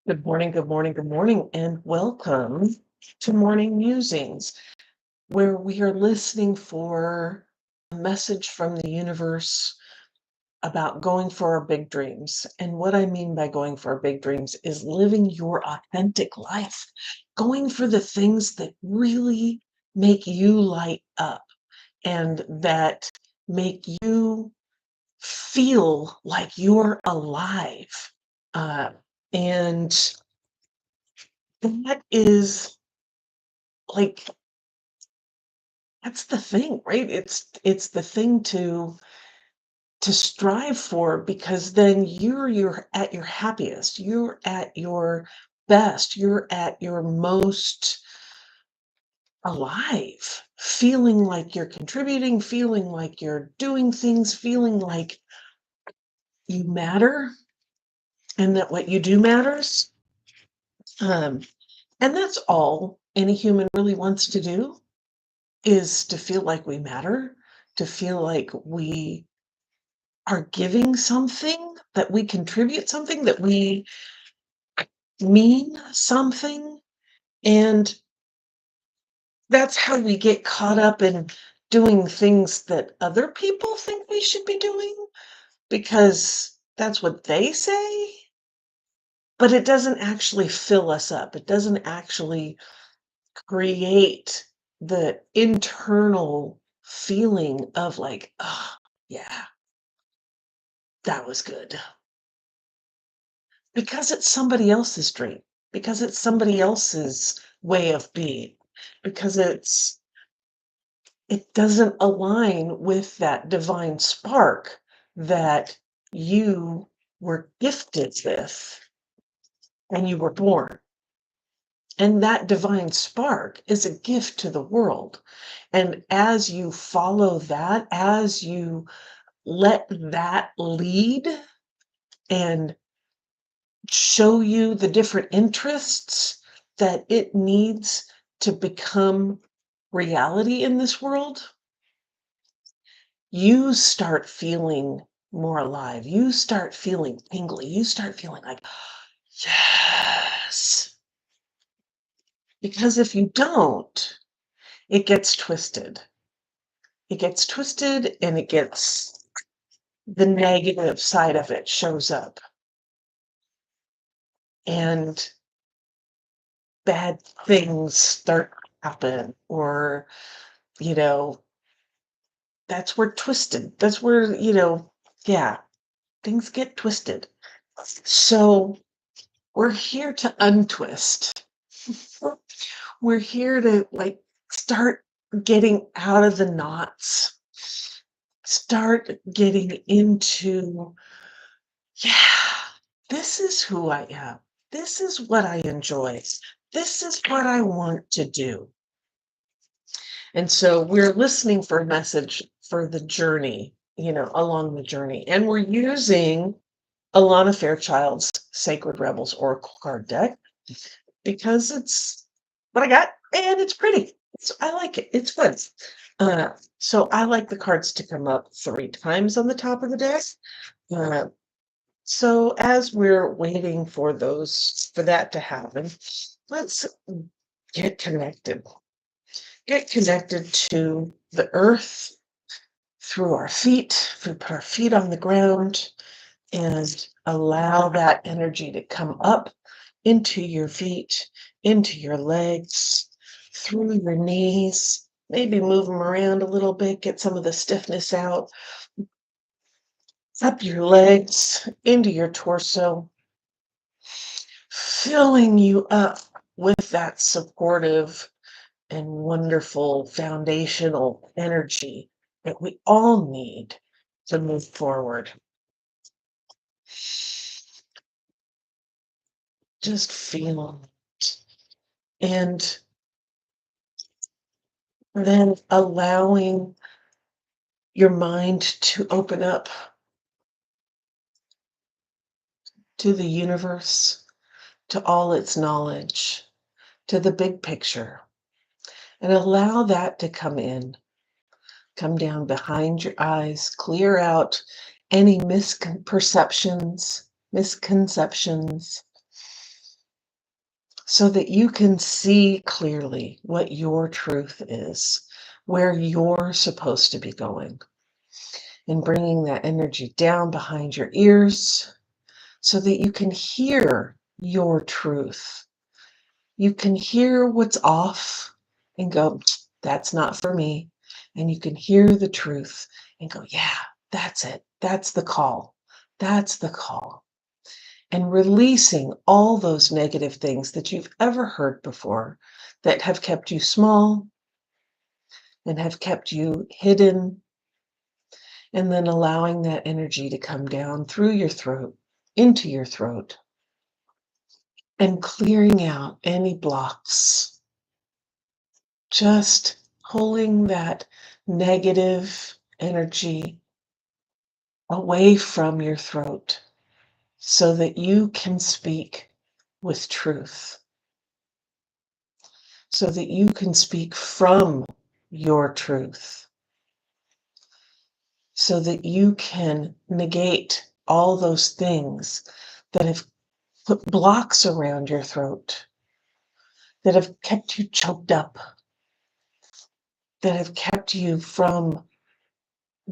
Good morning, good morning, good morning, and welcome to Morning Musings, where we are listening for a message from the universe about going for our big dreams. And what I mean by going for our big dreams is living your authentic life, going for the things that really make you light up and that make you feel like you're alive. And that is like that's the thing, right? It's the thing to strive for, because then you're at your happiest, you're at your best, you're at your most alive, feeling like you're contributing, feeling like you're doing things, feeling like you matter and that what you do matters. Um, and that's all any human really wants to do, is to feel like we matter, to feel like we are giving something, that we contribute something, that we mean something. And that's how we get caught up in doing things that other people think we should be doing because that's what they say. But it doesn't actually fill us up. It doesn't actually create the internal feeling of like, oh, yeah, that was good. Because it's somebody else's dream, because it's somebody else's way of being, because it doesn't align with that divine spark that you were gifted with and you were born. And that divine spark is a gift to the world. And as you follow that, as you let that lead and show you the different interests that it needs to become reality in this world, you start feeling more alive. You start feeling tingly. You start feeling like, yes. Because if you don't, it gets twisted. It gets twisted and the negative side of it shows up. And bad things start to happen, or, you know, that's where twisted, that's where, yeah, things get twisted. So we're here to untwist. We're here to start getting out of the knots, start getting into, yeah, this is who I am. This is what I enjoy. This is what I want to do. And so we're listening for a message for the journey, along the journey. And we're using Alana Fairchild's Sacred Rebels Oracle card deck because it's what I got and it's pretty. I like it. It's fun. So I like the cards to come up 3 times on the top of the deck. So as we're waiting for that to happen, let's get connected. Get connected to the earth through our feet. We put our feet on the ground and allow that energy to come up into your feet, into your legs, through your knees. Maybe move them around a little bit, get some of the stiffness out. Up your legs, into your torso, filling you up with that supportive and wonderful foundational energy that we all need to move forward. Just feel it. And then allowing your mind to open up to the universe, to all its knowledge, to the big picture, and allow that to come in. Come down behind your eyes, clear out any misconceptions, misconceptions, so that you can see clearly what your truth is, where you're supposed to be going, and bringing that energy down behind your ears so that you can hear your truth. You can hear what's off and go, that's not for me. And you can hear the truth and go, yeah, that's it. That's the call. That's the call. And releasing all those negative things that you've ever heard before that have kept you small and have kept you hidden, and then allowing that energy to come down through your throat, into your throat, and clearing out any blocks, just pulling that negative energy away from your throat so that you can speak with truth, so that you can speak from your truth, so that you can negate all those things that have put blocks around your throat, that have kept you choked up, that have kept you from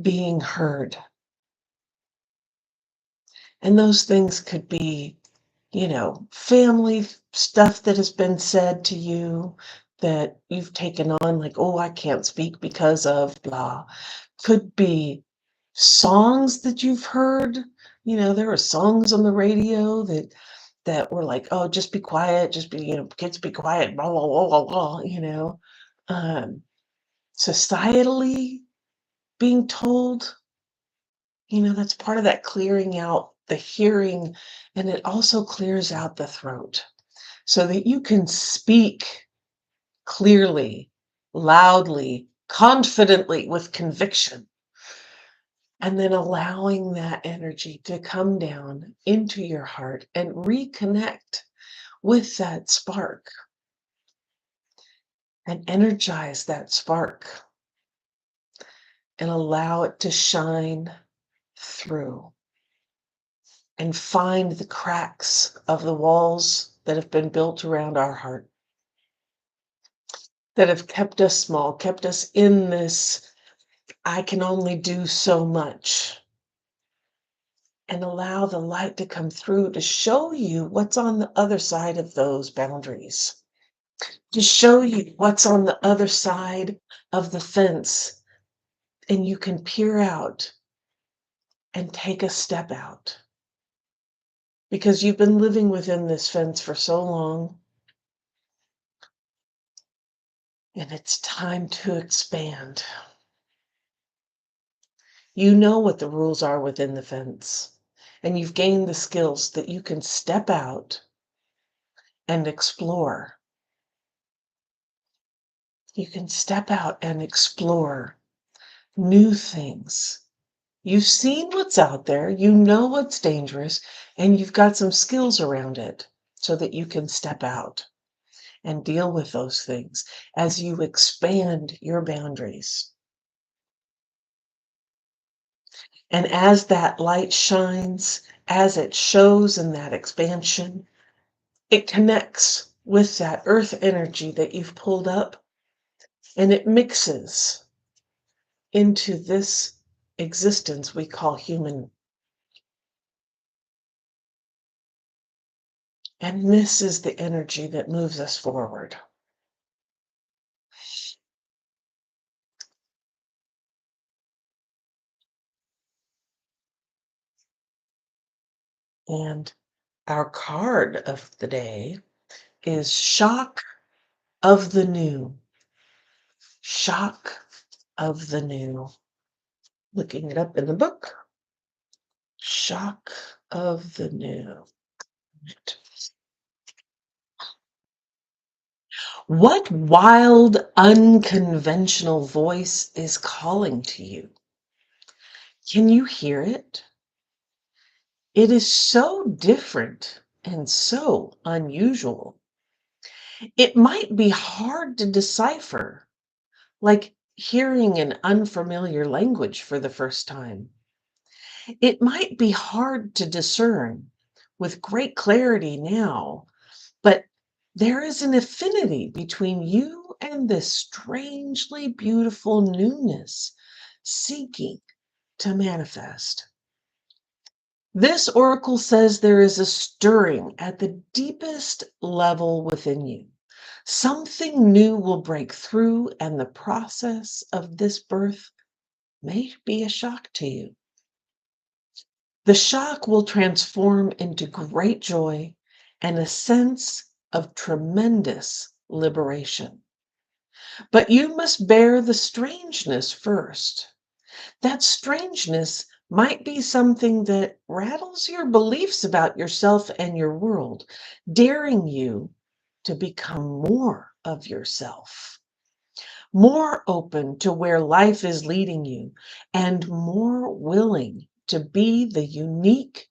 being heard. And those things could be, family stuff that has been said to you that you've taken on, like, oh, I can't speak because of blah. Could be songs that you've heard. There are songs on the radio that were like, oh, just be quiet, just be, kids be quiet, blah, blah, blah, blah, blah. Um, Societally being told, that's part of that clearing out the hearing, and it also clears out the throat so that you can speak clearly, loudly, confidently, with conviction, and then allowing that energy to come down into your heart and reconnect with that spark and energize that spark and allow it to shine through and find the cracks of the walls that have been built around our heart, that have kept us small, kept us in this, I can only do so much, and allow the light to come through to show you what's on the other side of those boundaries, to show you what's on the other side of the fence, and you can peer out and take a step out. Because you've been living within this fence for so long, and it's time to expand. You know what the rules are within the fence, and you've gained the skills that you can step out and explore. You can step out and explore new things. You've seen what's out there, you know what's dangerous, and you've got some skills around it so that you can step out and deal with those things as you expand your boundaries. And as that light shines, as it shows in that expansion, it connects with that earth energy that you've pulled up, and it mixes into this existence we call human. And this is the energy that moves us forward. And our card of the day is Shock of the New. Shock of the New. Looking it up in the book. Shock of the New. What wild, unconventional voice is calling to you? Can you hear it? It is so different and so unusual. It might be hard to decipher, like hearing an unfamiliar language for the first time. It might be hard to discern with great clarity now, but There is an affinity between you and this strangely beautiful newness seeking to manifest. This oracle says there is a stirring at the deepest level within you. Something new will break through, and the process of this birth may be a shock to you. The shock will transform into great joy and a sense of tremendous liberation. But you must bear the strangeness first. That strangeness might be something that rattles your beliefs about yourself and your world, daring you to become more of yourself, more open to where life is leading you, and more willing to be the unique,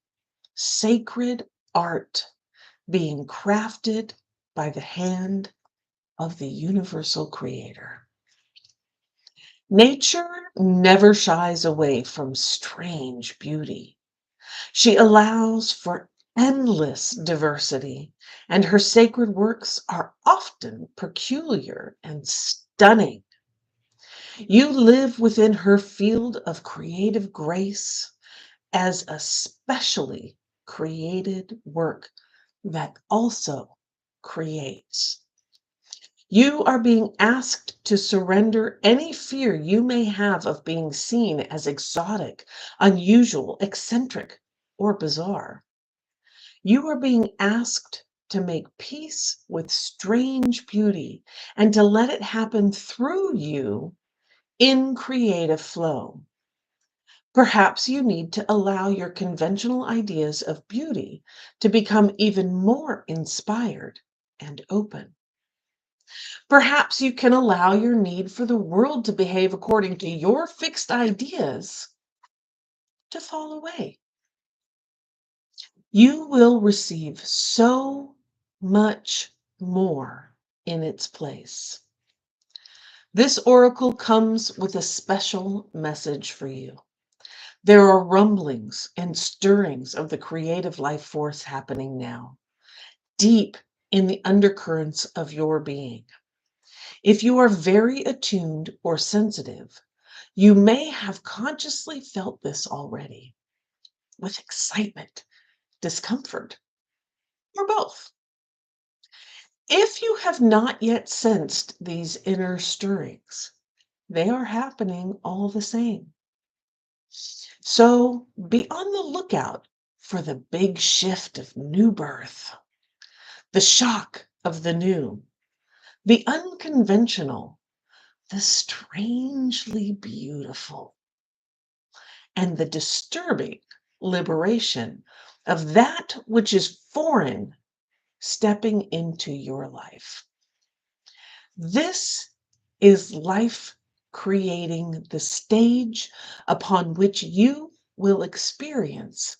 sacred art being crafted by the hand of the universal creator. Nature never shies away from strange beauty. She allows for endless diversity, and her sacred works are often peculiar and stunning. You live within her field of creative grace as a specially created work that also creates. You are being asked to surrender any fear you may have of being seen as exotic, unusual, eccentric, or bizarre. You are being asked to make peace with strange beauty and to let it happen through you in creative flow. Perhaps you need to allow your conventional ideas of beauty to become even more inspired and open. Perhaps you can allow your need for the world to behave according to your fixed ideas to fall away. You will receive so much more in its place. This oracle comes with a special message for you. There are rumblings and stirrings of the creative life force happening now, deep in the undercurrents of your being. If you are very attuned or sensitive, you may have consciously felt this already with excitement, discomfort, or both. If you have not yet sensed these inner stirrings, they are happening all the same. So be on the lookout for the big shift of new birth, the shock of the new, the unconventional, the strangely beautiful, and the disturbing liberation of that which is foreign stepping into your life. This is life creating the stage upon which you will experience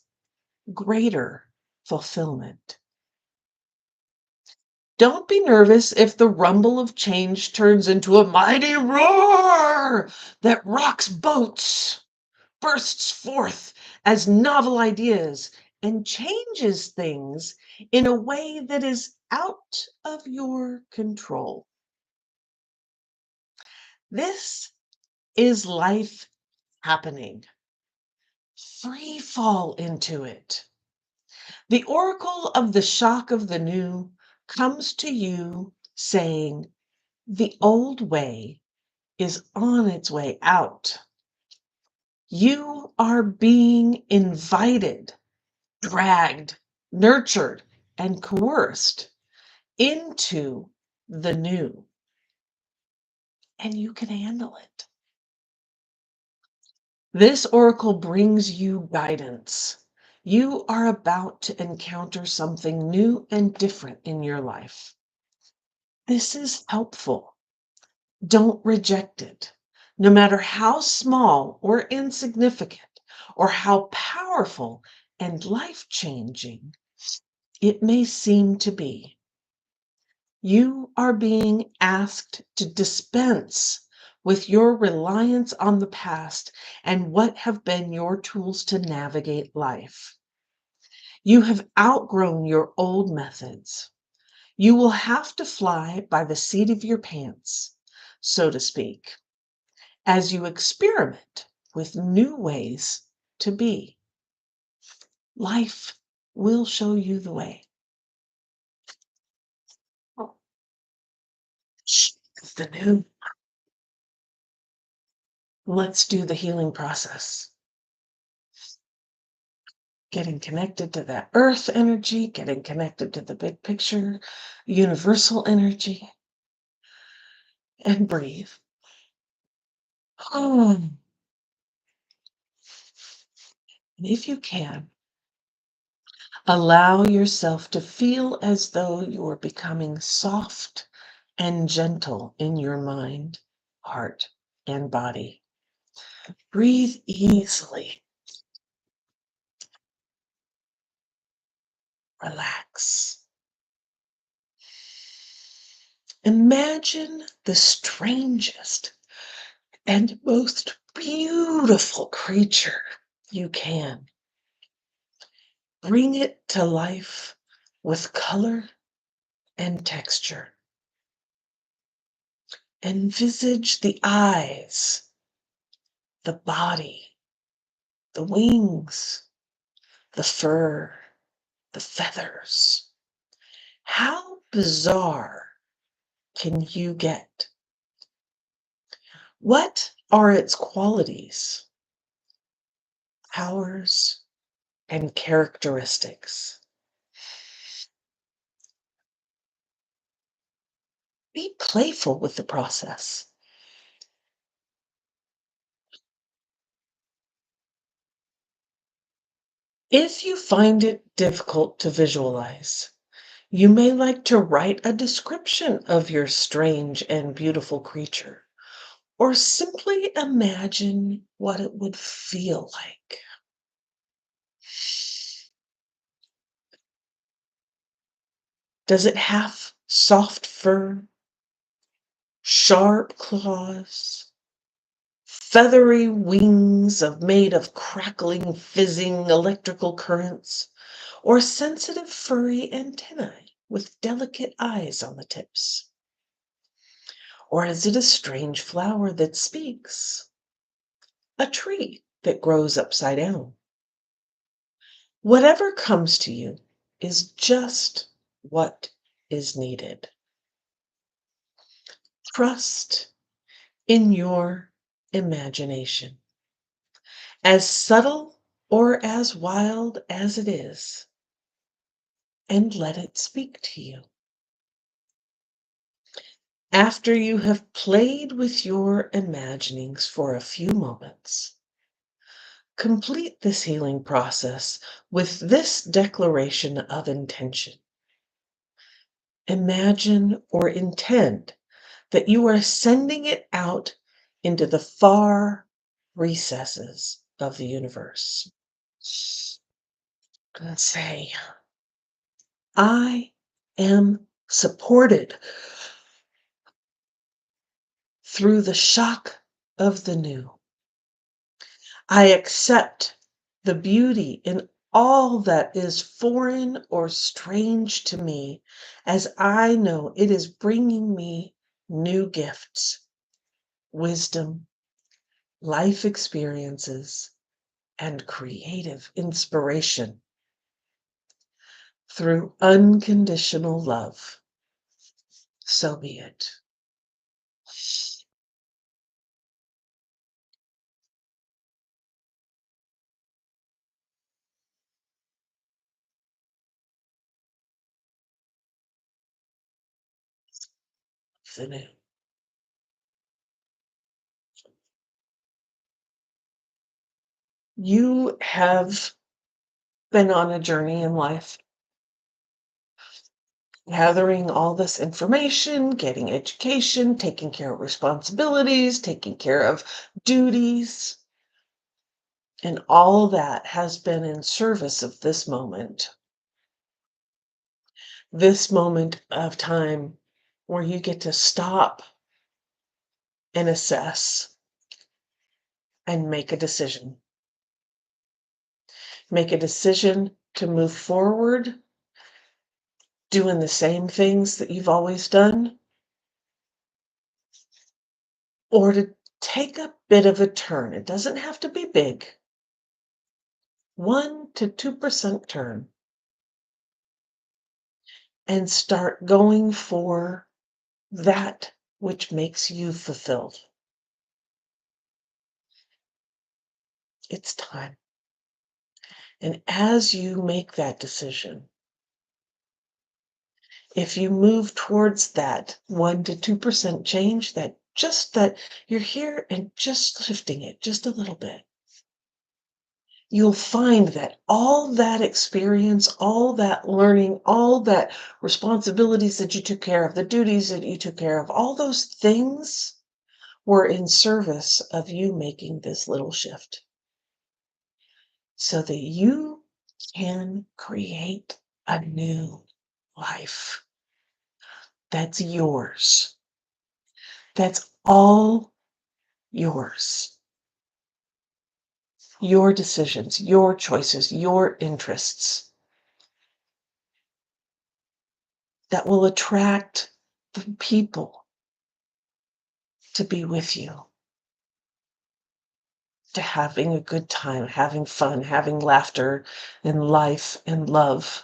greater fulfillment. Don't be nervous if the rumble of change turns into a mighty roar that rocks boats, bursts forth as novel ideas, and changes things in a way that is out of your control. This is life happening. Free fall into it. The oracle of the shock of the new comes to you saying, the old way is on its way out. You are being invited, dragged, nurtured, and coerced into the new, and you can handle it. This oracle brings you guidance. You are about to encounter something new and different in your life. This is helpful. Don't reject it. No matter how small or insignificant, or how powerful and life-changing it may seem to be, you are being asked to dispense with your reliance on the past and what have been your tools to navigate life. You have outgrown your old methods. You will have to fly by the seat of your pants, so to speak, as you experiment with new ways to be. Life will show you the way. Oh, it's the new. Let's do the healing process. Getting connected to that earth energy, getting connected to the big picture, universal energy, and breathe. And if you can, allow yourself to feel as though you are becoming soft and gentle in your mind, heart, and body. Breathe easily. Relax. Imagine the strangest and most beautiful creature you can. Bring it to life with color and texture. Envisage the eyes, the body, the wings, the fur, the feathers. How bizarre can you get? What are its qualities, powers, and characteristics? Be playful with the process. If you find it difficult to visualize, you may like to write a description of your strange and beautiful creature, or simply imagine what it would feel like. Does it have soft fur, sharp claws, feathery wings made of crackling, fizzing electrical currents, or sensitive furry antennae with delicate eyes on the tips? Or is it a strange flower that speaks? A tree that grows upside down? Whatever comes to you is just what is needed. Trust in your imagination. As subtle or as wild as it is, and let it speak to you. After you have played with your imaginings for a few moments, complete this healing process with this declaration of intention. Imagine or intend that you are sending it out into the far recesses of the universe. And say, I am supported through the shock of the new. I accept the beauty in all that is foreign or strange to me, as I know it is bringing me new gifts, wisdom, life experiences, and creative inspiration through unconditional love. So be it. The new. You have been on a journey in life, gathering all this information, getting education, taking care of responsibilities, taking care of duties, and all that has been in service of this moment of time where you get to stop and assess and make a decision. Make a decision to move forward, doing the same things that you've always done, or to take a bit of a turn. It doesn't have to be big. 1 to 2% turn, and start going for that which makes you fulfilled. It's time. And as you make that decision, if you move towards that 1 to 2% change, that you're here and just shifting it just a little bit, you'll find that all that experience, all that learning, all that responsibilities that you took care of, the duties that you took care of, all those things were in service of you making this little shift so that you can create a new life that's yours. That's all yours. Your decisions, your choices, your interests that will attract the people to be with you, to having a good time, having fun, having laughter and life and love,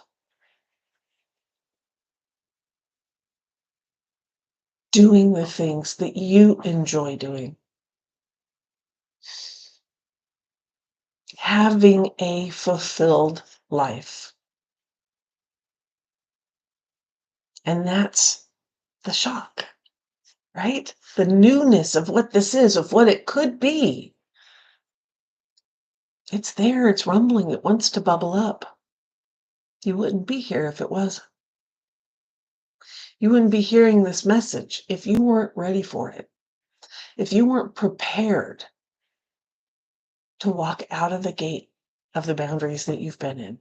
doing the things that you enjoy doing, having a fulfilled life. And that's the shock, right? The newness of what this is, of what it could be. It's there, it's rumbling, it wants to bubble up. You wouldn't be here if it wasn't. You wouldn't be hearing this message if you weren't ready for it, if you weren't prepared to walk out of the gate of the boundaries that you've been in.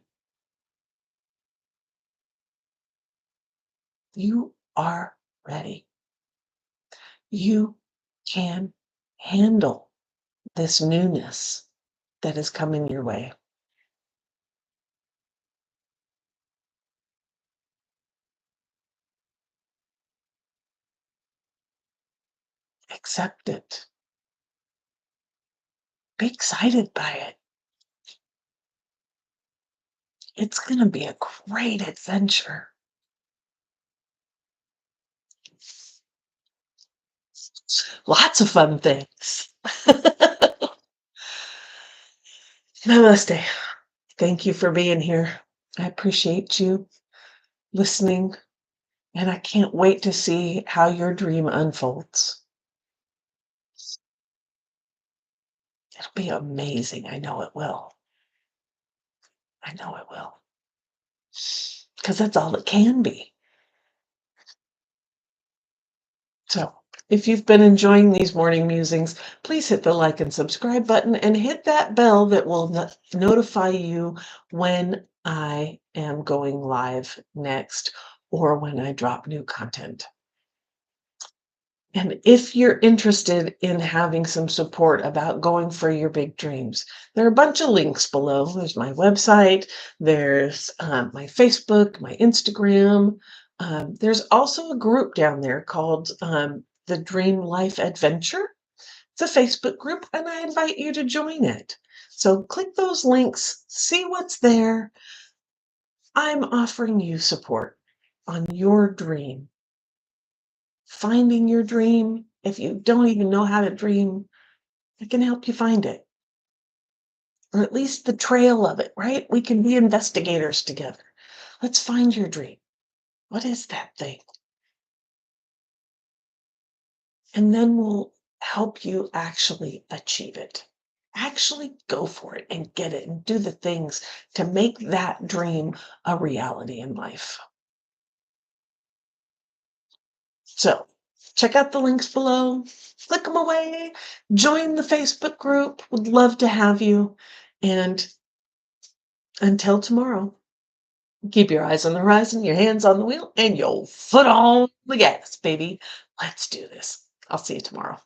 You are ready. You can handle this newness that is coming your way. Accept it. Be excited by it. It's going to be a great adventure. Lots of fun things. Namaste. Thank you for being here. I appreciate you listening, and I can't wait to see how your dream unfolds. It'll be amazing. I know it will. I know it will. Because that's all it can be. So, if you've been enjoying these morning musings, please hit the like and subscribe button and hit that bell that will notify you when I am going live next or when I drop new content. And if you're interested in having some support about going for your big dreams, there are a bunch of links below. There's my website, there's my Facebook, my Instagram. There's also a group down there called the Dream Life Adventure. It's a Facebook group, and I invite you to join it. So click those links, see what's there. I'm offering you support on your dream. Finding your dream. If you don't even know how to dream, I can help you find it. Or at least the trail of it, right? We can be investigators together. Let's find your dream. What is that thing? And then we'll help you actually achieve it. Actually go for it and get it and do the things to make that dream a reality in life. So check out the links below, click them away, join the Facebook group. Would love to have you. And until tomorrow, keep your eyes on the horizon, your hands on the wheel, and your foot on the gas, baby. Let's do this. I'll see you tomorrow.